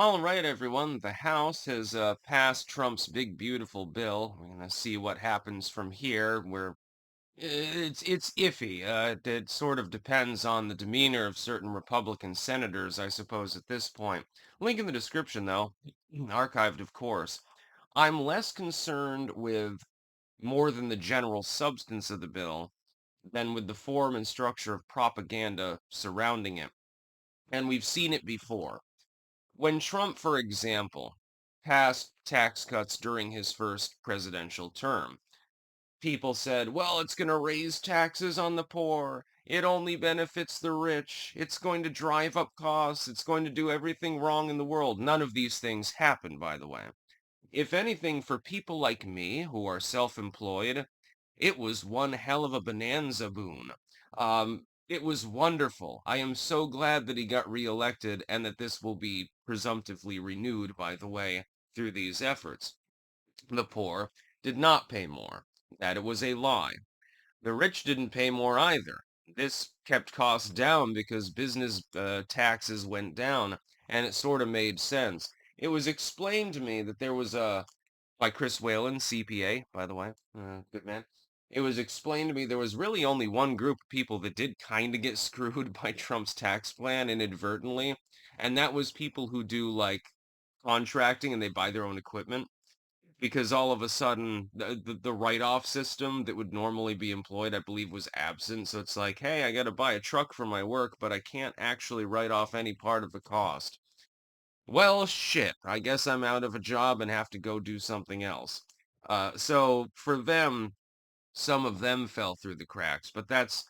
All right, everyone. The House has passed Trump's big, beautiful bill. We're gonna see what happens from here. It's iffy. It sort of depends on the demeanor of certain Republican senators, I suppose, at this point. Link in the description, though, archived, of course. I'm less concerned with more than the general substance of the bill than with the form and structure of propaganda surrounding it. And we've seen it before. When Trump, for example, passed tax cuts during his first presidential term, people said, well, it's going to raise taxes on the poor. It only benefits the rich. It's going to drive up costs. It's going to do everything wrong in the world. None of these things happened, by the way. If anything, for people like me who are self-employed, it was one hell of a bonanza boon. It was wonderful. I am so glad that he got reelected and that this will be presumptively renewed, by the way, through these efforts. The poor did not pay more. That it was a lie. The rich didn't pay more either. This kept costs down because business taxes went down, and it sort of made sense. It was explained to me that there was a by Chris Whalen, CPA, by the way, good man. It was explained to me there was really only one group of people that did kind of get screwed by Trump's tax plan inadvertently, and that was people who do like contracting and they buy their own equipment because all of a sudden the write-off system that would normally be employed, I believe, was absent. So it's like, hey, I got to buy a truck for my work, but I can't actually write off any part of the cost. Well, shit, I guess I'm out of a job and have to go do something else. So for them, some of them fell through the cracks, but that's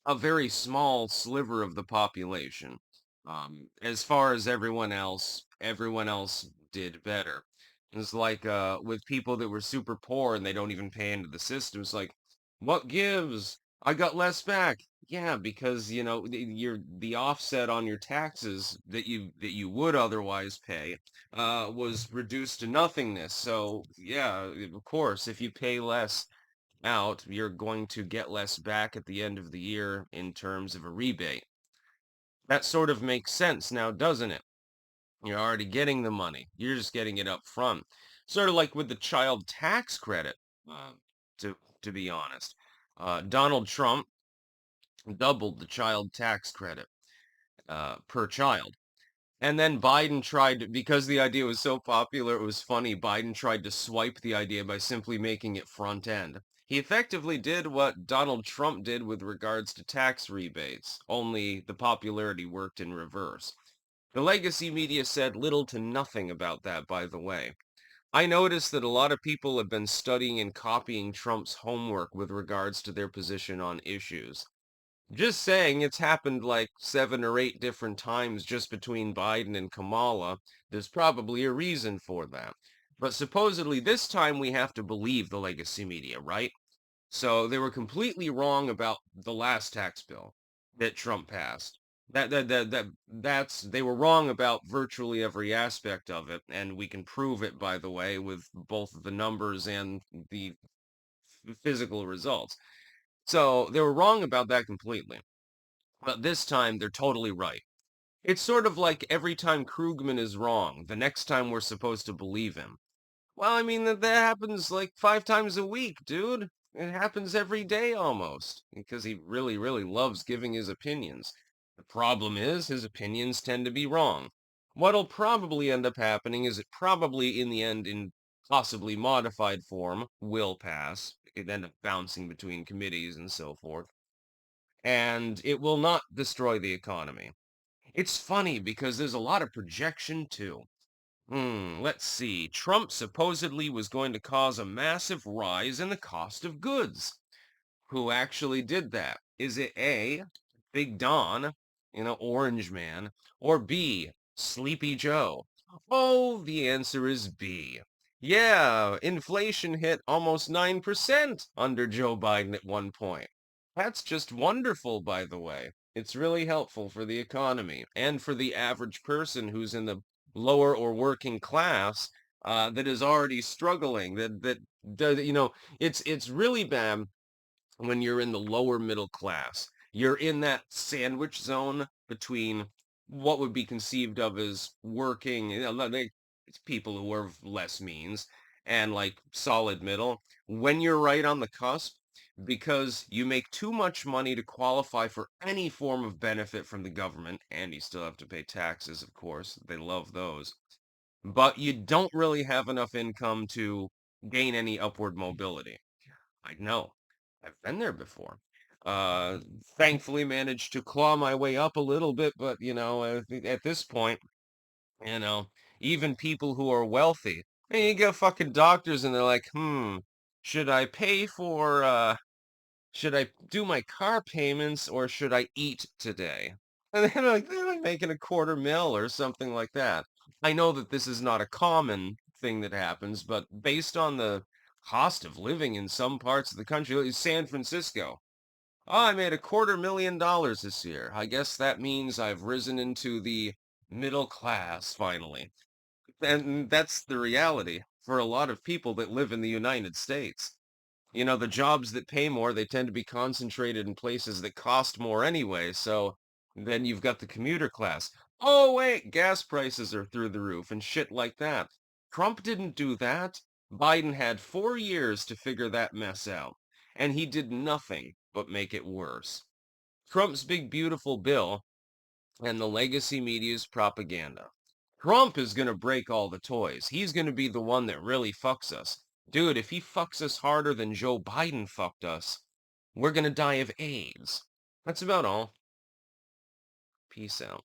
a very small sliver of the population. As far as everyone else did better. It's like with people that were super poor and they don't even pay into the system. It's like, what gives? I got less back. Yeah, because the offset on your taxes that you would otherwise pay was reduced to nothingness. So yeah, of course, if you pay less out, you're going to get less back at the end of the year in terms of a rebate. That sort of makes sense now, doesn't it? You're already getting the money. You're just getting it up front. Sort of like with the child tax credit, uh, to be honest. Donald Trump doubled the child tax credit per child. And then Biden tried to, because the idea was so popular, it was funny. Biden tried to swipe the idea by simply making it front end. He effectively did what Donald Trump did with regards to tax rebates, only the popularity worked in reverse. The legacy media said little to nothing about that, by the way. I noticed that a lot of people have been studying and copying Trump's homework with regards to their position on issues. Just saying, it's happened like 7 or 8 different times just between Biden and Kamala. There's probably a reason for that. But supposedly this time we have to believe the legacy media, right? So they were completely wrong about the last tax bill that Trump passed. That's they were wrong about virtually every aspect of it, and we can prove it, by the way, with both the numbers and the physical results. So they were wrong about that completely. But this time they're totally right. It's sort of like every time Krugman is wrong, the next time we're supposed to believe him. Well, I mean, that happens like 5 times a week, dude. It happens every day almost, because he really, really loves giving his opinions. The problem is, his opinions tend to be wrong. What'll probably end up happening is it probably, in the end, in possibly modified form, will pass. It end up bouncing between committees and so forth. And it will not destroy the economy. It's funny because there's a lot of projection too. Let's see. Trump supposedly was going to cause a massive rise in the cost of goods. Who actually did that? Is it A, Big Don, Orange Man, or B, Sleepy Joe? Oh, the answer is B. Yeah, inflation hit almost 9% under Joe Biden at one point. That's just wonderful, by the way. It's really helpful for the economy and for the average person who's in the lower or working class that is already struggling. It's really bad when you're in the lower middle class. You're in that sandwich zone between what would be conceived of as working, it's people who are of less means and like solid middle. When you're right on the cusp, because you make too much money to qualify for any form of benefit from the government, and you still have to pay taxes, of course. They love those. But you don't really have enough income to gain any upward mobility. I know. I've been there before. Thankfully managed to claw my way up a little bit, but at this point, you know, even people who are wealthy, hey, you get fucking doctors and they're like, should I pay for should I do my car payments or should I eat today? And they're like making a quarter mil or something like that. I know that this is not a common thing that happens, but based on the cost of living in some parts of the country, like San Francisco. Oh, I made $250,000 this year. I guess that means I've risen into the middle class finally. And that's the reality for a lot of people that live in the United States. The jobs that pay more, they tend to be concentrated in places that cost more anyway. So then you've got the commuter class. Oh, wait, gas prices are through the roof and shit like that. Trump didn't do that. Biden had 4 years to figure that mess out, and he did nothing but make it worse. Trump's big, beautiful bill and the legacy media's propaganda. Trump is going to break all the toys. He's going to be the one that really fucks us. Dude, if he fucks us harder than Joe Biden fucked us, we're going to die of AIDS. That's about all. Peace out.